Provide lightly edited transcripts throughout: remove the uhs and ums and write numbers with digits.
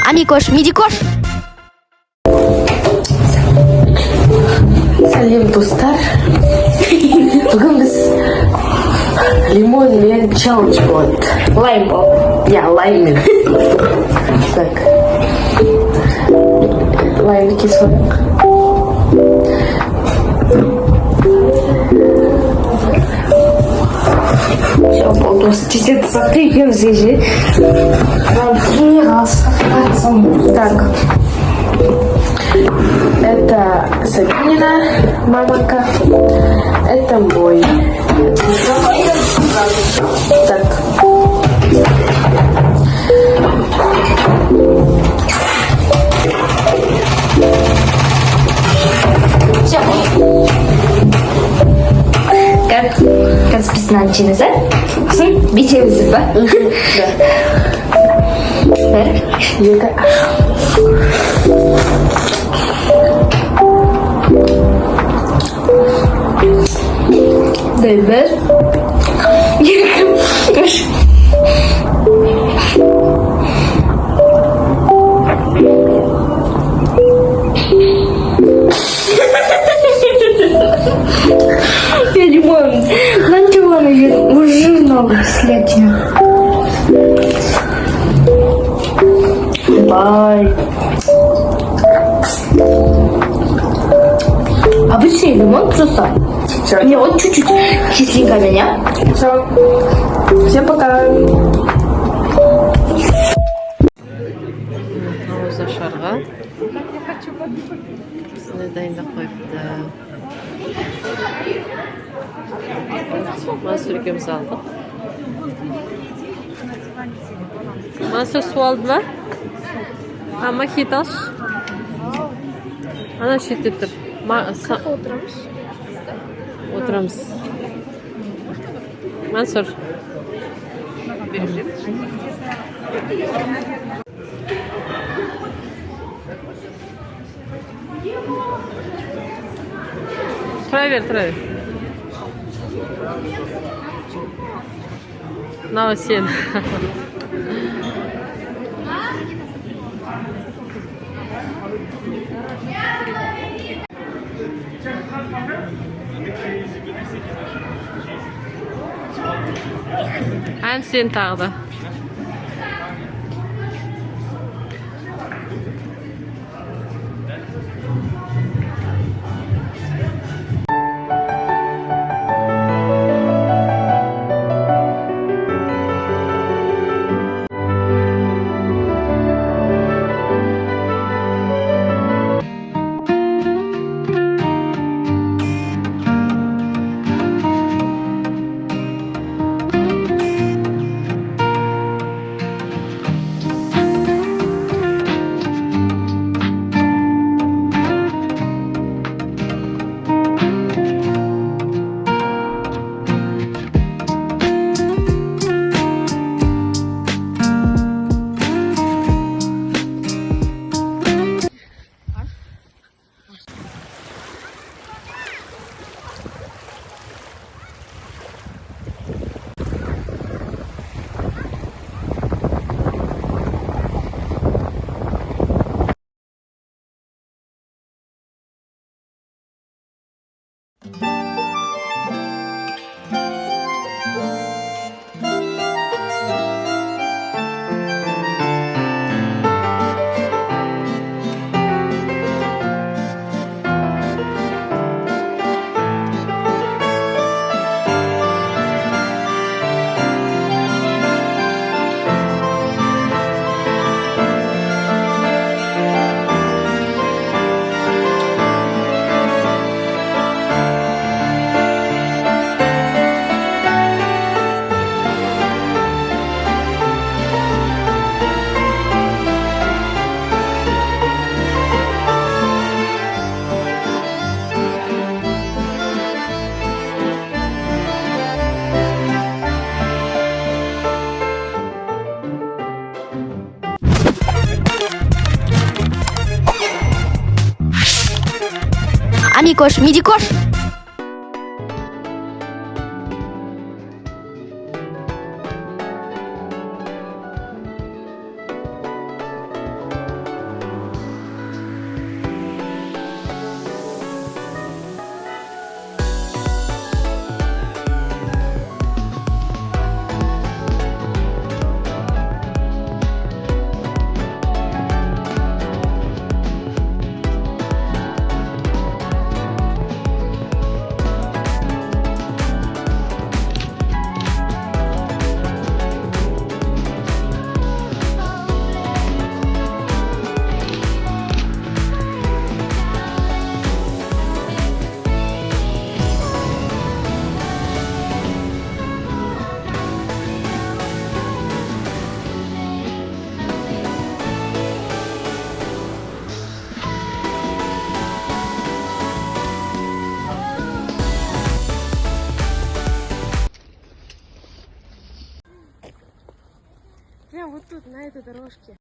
Амикош, Мидикош. Сәлем достар. Бүгін біз лимон мен челлендж болады. Лайм бол. Я лайммен. Так. Лаймды кесіп алайық. Все, полдос. Чистит сахтыгем здесь. Не раз. Так. Это Сабинина, мамонька. Это мой. Так. Все. Как списано начинается? Битеміз ба? Да. Екі. Дай бір. Екі. Үш. Я лимон. Ничего, уже много следия. Бай. Обычный лимон просто. Все. Не, вот чуть-чуть кисленько меня. Все. Всем пока. Шарға осындай дайындап қойыпты. Мансұр екеуміз алдық. Мансұр су алды ма? Мохитош. Ана шетте тұр. Отырамыз. Мансұр. Тұра бер. Мынау сен. Ән сен тағы да. Амикош, Мидикош. Прям вот тут, на этой дорожке.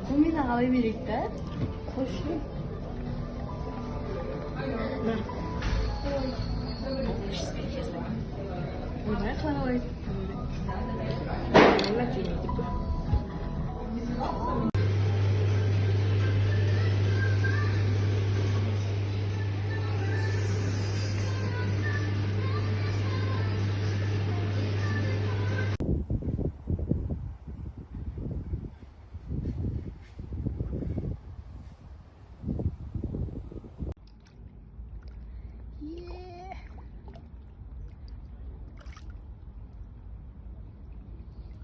고민 abi birlikte. Koşuyor.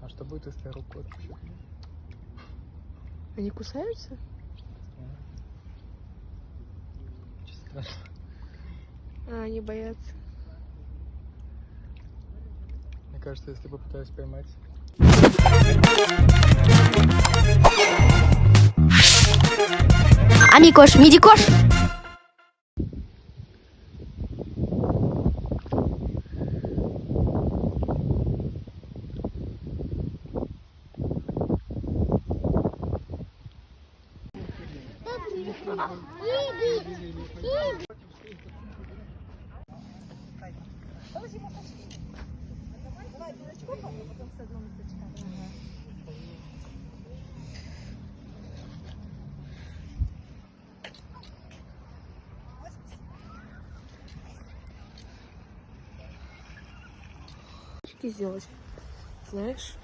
А что будет, если я руку отпущу? Они кусаются? Очень страшно. А, они боятся. Мне кажется, если попытаюсь поймать... Амикош, мидикош! Сделать, знаешь?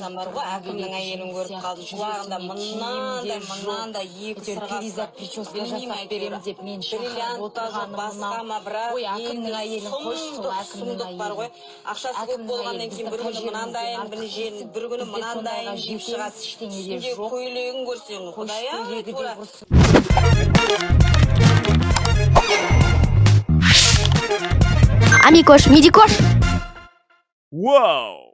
жатсам бар ғой, әкімнің әйелін көріп қалдым. Құлағында мынандай екі сырғасы білмеймін беремін деп мен шақырып отырғаным басқа ма, бірақ әкімнің әйелін қойшы, сол әкімнің сұмдық бар ғой. Ақшасы көп болғаннан кейін бір күні мынандайын, бір күні мынандайын деп шығады. Ішінде көйлегін көрсең, құдай-ай, тура. Амикош, мидикош! Whoa!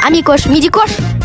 Амикош, Мидикош.